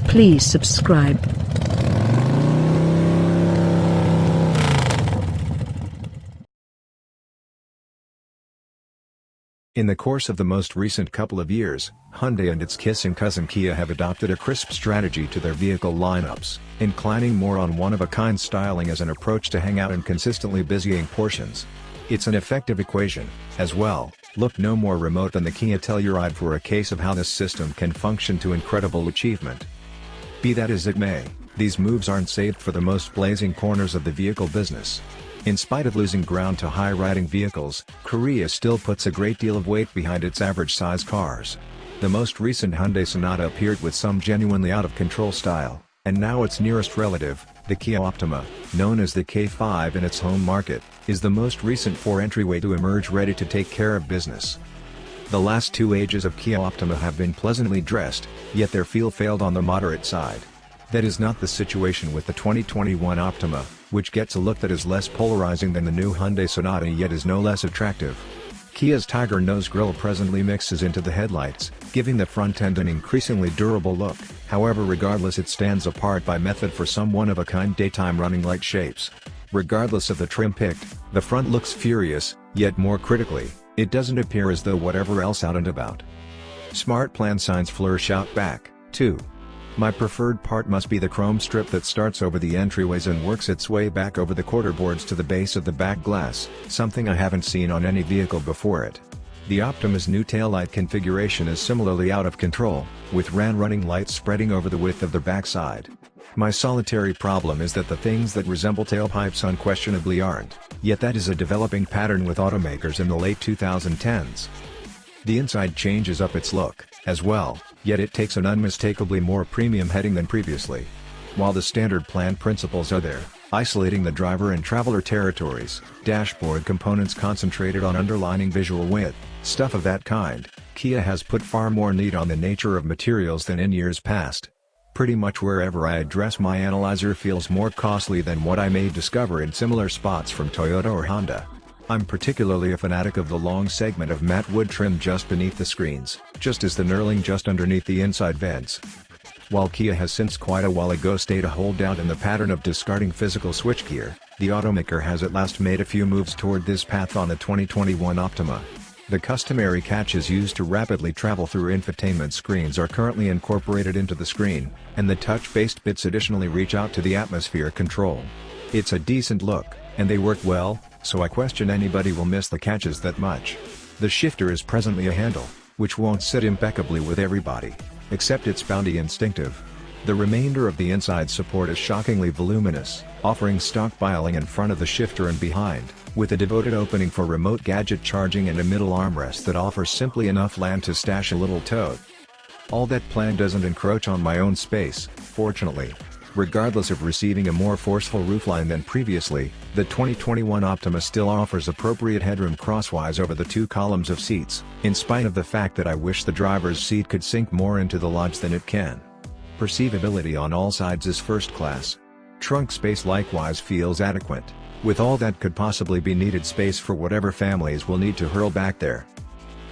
Please subscribe. In the course of the most recent couple of years, Hyundai and its kissing cousin Kia have adopted a crisp strategy to their vehicle lineups, inclining more on one-of-a-kind styling as an approach to hang out in consistently busying portions. It's an effective equation, as well. Look no more remote than the Kia Telluride for a case of how this system can function to incredible achievement. Be that as it may, these moves aren't saved for the most blazing corners of the vehicle business. In spite of losing ground to high-riding vehicles, Korea still puts a great deal of weight behind its average-size cars. The most recent Hyundai Sonata appeared with some genuinely out-of-control style, and now its nearest relative, the Kia Optima, known as the K5 in its home market, is the most recent four-entryway to emerge ready to take care of business. The last two ages of Kia Optima have been pleasantly dressed, yet their feel failed on the moderate side. That is not the situation with the 2021 Optima, which gets a look that is less polarizing than the new Hyundai Sonata yet is no less attractive. Kia's Tiger Nose grille presently mixes into the headlights, giving the front end an increasingly durable look. However, regardless, it stands apart by method for some one-of-a-kind daytime running light shapes. Regardless of the trim picked, the front looks furious, yet more critically, it doesn't appear as though whatever else out and about. Smart plan signs flourish out back, too. My preferred part must be the chrome strip that starts over the entryways and works its way back over the quarterboards to the base of the back glass, something I haven't seen on any vehicle before it. The Optima's new taillight configuration is similarly out of control, with running lights spreading over the width of the backside. My solitary problem is that the things that resemble tailpipes unquestionably aren't, yet that is a developing pattern with automakers in the late 2010s. The inside changes up its look, as well, yet it takes an unmistakably more premium heading than previously. While the standard plan principles are there, isolating the driver and traveler territories, dashboard components concentrated on underlining visual width, stuff of that kind, Kia has put far more need on the nature of materials than in years past. Pretty much wherever I address, my analyzer feels more costly than what I may discover in similar spots from Toyota or Honda. I'm particularly a fanatic of the long segment of matte wood trim just beneath the screens, just as the knurling just underneath the inside vents. While Kia has since quite a while ago stayed a holdout in the pattern of discarding physical switchgear, the automaker has at last made a few moves toward this path on the 2021 Optima. The customary catches used to rapidly travel through infotainment screens are currently incorporated into the screen, and the touch-based bits additionally reach out to the atmosphere control. It's a decent look, and they work well, so I question anybody will miss the catches that much. The shifter is presently a handle, which won't sit impeccably with everybody, except it's bounty instinctive. The remainder of the inside support is shockingly voluminous, offering stockpiling in front of the shifter and behind, with a devoted opening for remote gadget charging and a middle armrest that offers simply enough land to stash a little tote. All that plan doesn't encroach on my own space, fortunately. Regardless of receiving a more forceful roofline than previously, the 2021 Optima still offers appropriate headroom crosswise over the two columns of seats, in spite of the fact that I wish the driver's seat could sink more into the lodge than it can. Perceivability on all sides is first class. Trunk space likewise feels adequate, with all that could possibly be needed space for whatever families will need to hurl back there.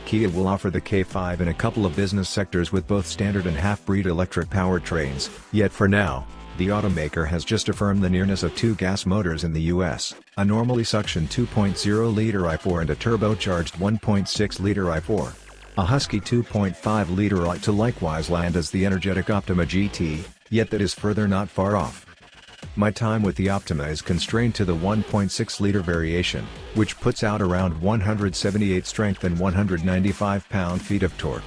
Kia will offer the K5 in a couple of business sectors with both standard and half-breed electric powertrains, yet for now, the automaker has just affirmed the nearness of two gas motors in the US, a normally suctioned 2.0-liter i4 and a turbocharged 1.6-liter i4. A husky 2.5-liter i to likewise land as the energetic Optima GT, yet that is further not far off. My time with the Optima is constrained to the 1.6-liter variation, which puts out around 178 strength and 195 pound-feet of torque.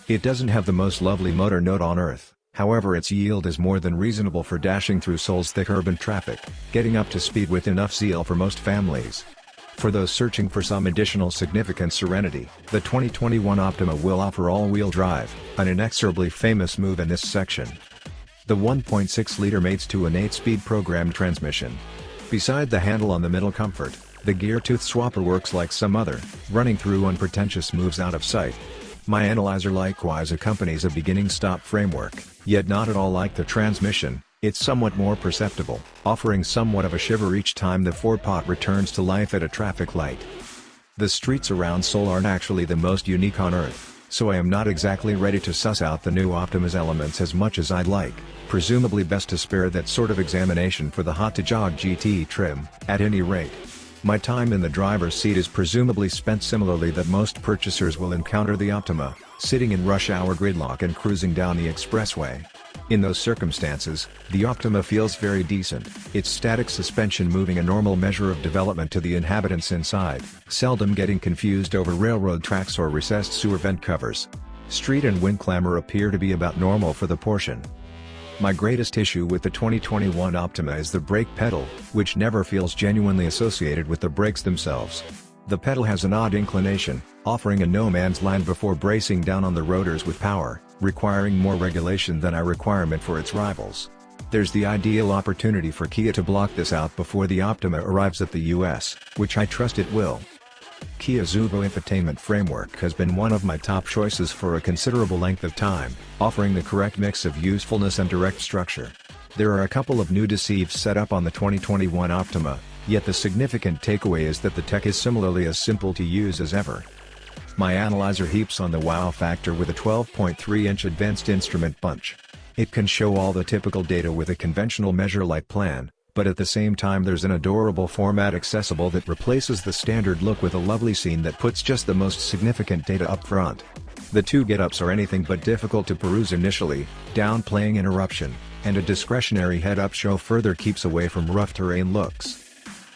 It doesn't have the most lovely motor note on earth. However, its yield is more than reasonable for dashing through Seoul's thick urban traffic, getting up to speed with enough zeal for most families. For those searching for some additional significant serenity, the 2021 Optima will offer all-wheel drive, an inexorably famous move in this section. The 1.6-liter mates to an 8-speed programmed transmission. Beside the handle on the middle comfort, the gear tooth swapper works like some other, running through unpretentious moves out of sight. My analyzer likewise accompanies a beginning stop framework, yet not at all like the transmission. It's somewhat more perceptible, offering somewhat of a shiver each time the four-pot returns to life at a traffic light. The streets around Seoul aren't actually the most unique on earth. so I am not exactly ready to suss out the new Optima's elements as much as I'd like, presumably best to spare that sort of examination for the hot-to-jog GT trim, at any rate. My time in the driver's seat is presumably spent similarly that most purchasers will encounter the Optima, sitting in rush hour gridlock and cruising down the expressway. In those circumstances, the Optima feels very decent, its static suspension moving a normal measure of development to the inhabitants inside, seldom getting confused over railroad tracks or recessed sewer vent covers. Street and wind clamor appear to be about normal for the portion. My greatest issue with the 2021 Optima is the brake pedal, which never feels genuinely associated with the brakes themselves. The pedal has an odd inclination, offering a no-man's land before bracing down on the rotors with power, requiring more regulation than a requirement for its rivals. There's the ideal opportunity for Kia to block this out before the Optima arrives at the US, which I trust it will. Kia's Zuvo infotainment framework has been one of my top choices for a considerable length of time, offering the correct mix of usefulness and direct structure. There are a couple of new deceives set up on the 2021 Optima, yet the significant takeaway is that the tech is similarly as simple to use as ever. My analyzer heaps on the wow factor with a 12.3-inch advanced instrument punch. It can show all the typical data with a conventional measure-like plan, but at the same time there's an adorable format accessible that replaces the standard look with a lovely scene that puts just the most significant data up front. The two get-ups are anything but difficult to peruse initially, downplaying interruption, and a discretionary head-up show further keeps away from rough terrain looks.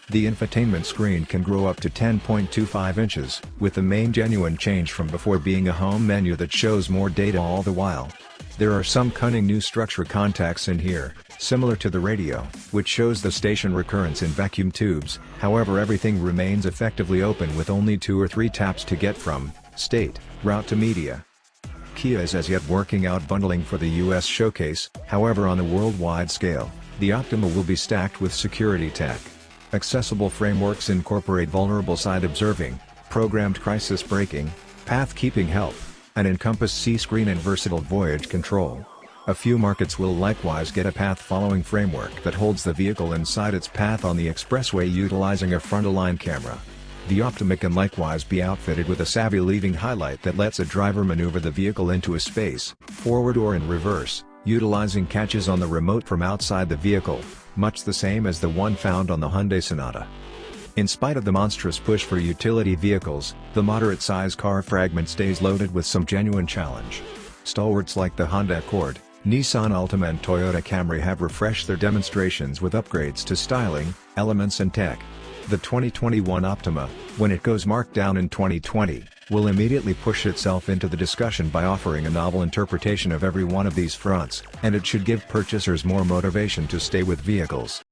The infotainment screen can grow up to 10.25 inches, with the main genuine change from before being a home menu that shows more data all the while. There are some cunning new structure contacts in here, similar to the radio, which shows the station recurrence in vacuum tubes. However, everything remains effectively open with only 2 or 3 taps to get from state route to media. Kia is as yet working out bundling for the US showcase, however on a worldwide scale, the Optima will be stacked with security tech. Accessible frameworks incorporate vulnerable side observing, programmed crisis braking, path keeping help, and encompass C-screen and versatile voyage control. A few markets will likewise get a path-following framework that holds the vehicle inside its path on the expressway utilizing a frontal-line camera. The Optima can likewise be outfitted with a savvy leaving highlight that lets a driver maneuver the vehicle into a space, forward or in reverse, utilizing catches on the remote from outside the vehicle, much the same as the one found on the Hyundai Sonata. In spite of the monstrous push for utility vehicles, the moderate-size car fragment stays loaded with some genuine challenge. Stalwarts like the Honda Accord, Nissan Altima and Toyota Camry have refreshed their demonstrations with upgrades to styling, elements and tech. The 2021 Optima, when it goes marked down in 2020, will immediately push itself into the discussion by offering a novel interpretation of every one of these fronts, and it should give purchasers more motivation to stay with vehicles.